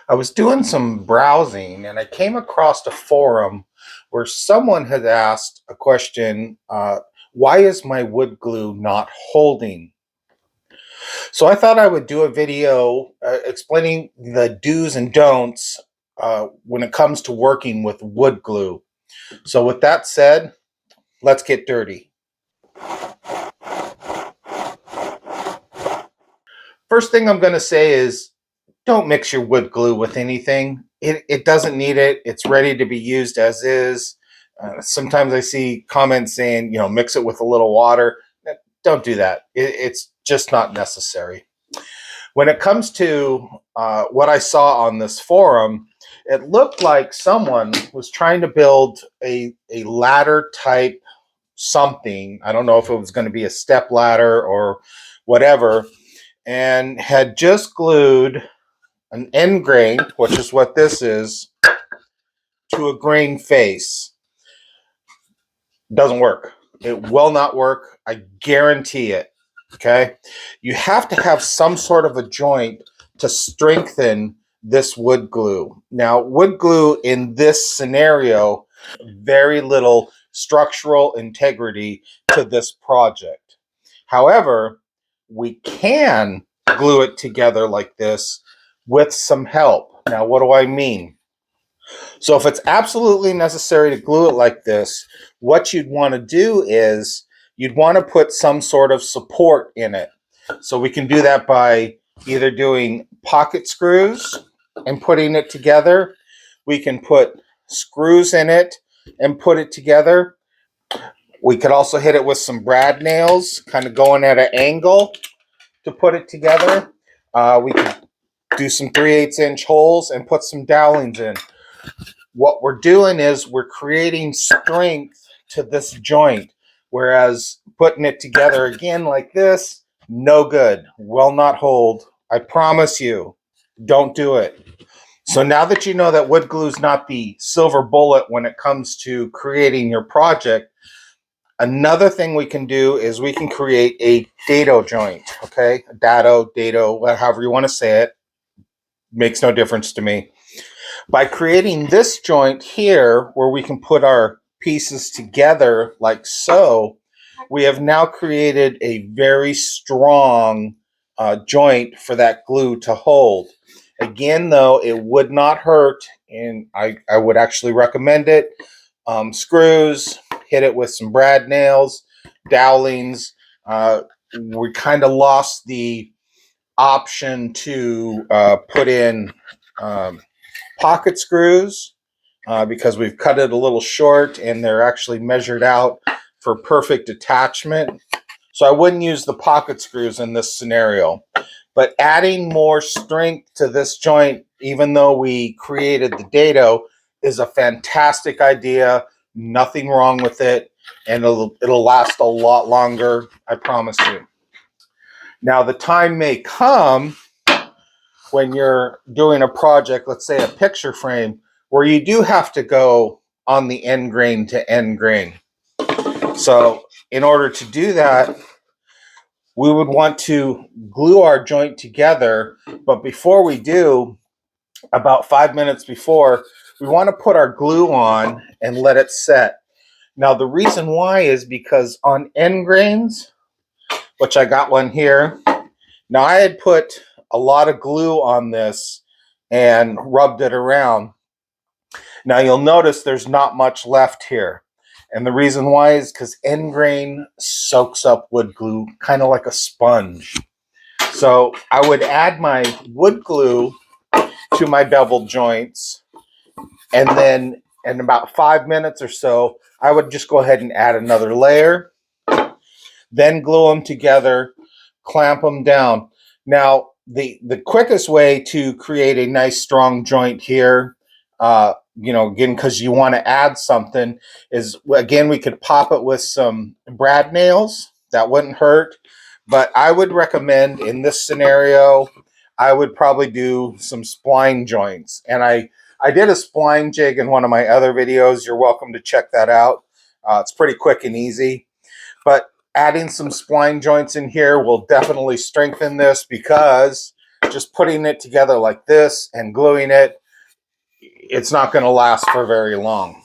I was doing some browsing and I came across a forum where someone had asked a question, why is my wood glue not holding? So I thought I would do a video explaining the do's and don'ts when it comes to working with wood glue. So with that said, let's get dirty. First thing I'm going to say is don't mix your wood glue with anything. It doesn't need it. It's ready to be used as is. Sometimes I see comments saying, mix it with a little water. Don't do that. It's just not necessary. When it comes to what I saw on this forum, it looked like someone was trying to build a ladder type something. I don't know if it was going to be a step ladder or whatever, and had just glued an end grain, which is what this is, to a grain face. Doesn't work. It will not work. I guarantee it. Okay. You have to have some sort of a joint to strengthen this wood glue. Now, wood glue in this scenario, very little structural integrity to this project. However, we can glue it together like this with some help. Now, what do I mean? So if it's absolutely necessary to glue it like this, what you'd want to do is you'd want to put some sort of support in it. So we can do that by either doing pocket screws and putting it together. We can put screws in it and put it together. We could also hit it with some brad nails, kind of going at an angle to put it together. We could do some 3/8 inch holes and put some dowlings in. What we're doing is we're creating strength to this joint, whereas putting it together again like this, no good, will not hold. I promise you, don't do it. So now that you know that wood glue is not the silver bullet when it comes to creating your project, another thing we can do is we can create a dado joint, okay? Dado, however you want to say it, makes no difference to me. By creating this joint here, where we can put our pieces together like so, we have now created a very strong joint for that glue to hold. Again, though, it would not hurt, and I would actually recommend it. Screws, hit it with some brad nails, dowlings. We kind of lost the option to put in pocket screws because we've cut it a little short and they're actually measured out for perfect attachment. So I wouldn't use the pocket screws in this scenario. But adding more strength to this joint, even though we created the dado, is a fantastic idea. Nothing wrong with it. And it'll last a lot longer, I promise you. Now, the time may come when you're doing a project, let's say a picture frame, where you do have to go on the end grain to end grain. So in order to do that, we would want to glue our joint together. But before we do, about 5 minutes before, we want to put our glue on and let it set. Now, the reason why is because on end grains, which I got one here, now I had put a lot of glue on this and rubbed it around. Now you'll notice there's not much left here. And the reason why is because end grain soaks up wood glue kind of like a sponge. So I would add my wood glue to my beveled joints, and then in about 5 minutes or so, I would just go ahead and add another layer, then glue them together, clamp them down. Now, the quickest way to create a nice strong joint here, again, because you want to add something, is, again, we could pop it with some brad nails. That wouldn't hurt. But I would recommend in this scenario, I would probably do some spline joints. And I did a spline jig in one of my other videos. You're welcome to check that out. It's pretty quick and easy. But adding some spline joints in here will definitely strengthen this because just putting it together like this and gluing it, it's not going to last for very long.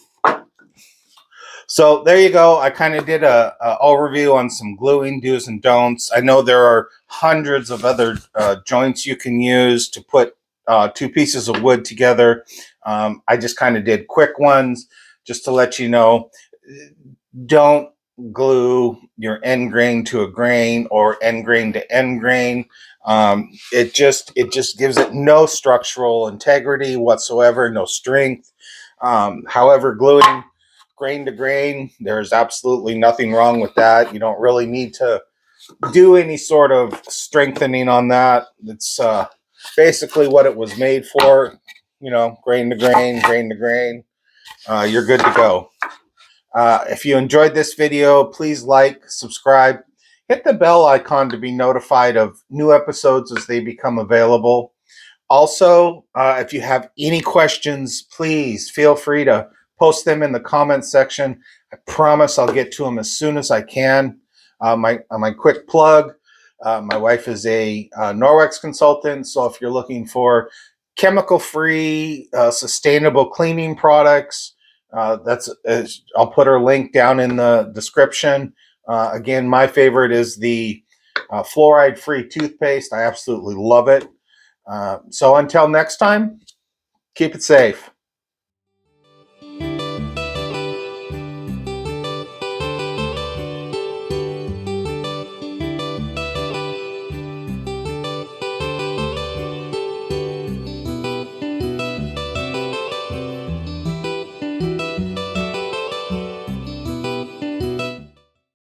So there you go. I kind of did a overview on some gluing do's and don'ts. I know there are hundreds of other joints you can use to put two pieces of wood together. I just kind of did quick ones just to let you know. Don't glue your end grain to a grain or end grain to end grain. It just gives it no structural integrity whatsoever, no strength. However, gluing grain to grain, there's absolutely nothing wrong with that. You don't really need to do any sort of strengthening on that. It's basically what it was made for, you know, grain to grain, grain to grain. You're good to go. If you enjoyed this video, please like, subscribe, hit the bell icon to be notified of new episodes as they become available. Also, if you have any questions, please feel free to post them in the comments section. I promise I'll get to them as soon as I can. My quick plug, my wife is a Norwex consultant, so if you're looking for chemical-free, sustainable cleaning products, I'll put her link down in the description. Again, my favorite is the fluoride-free toothpaste. I absolutely love it. So until next time, keep it safe.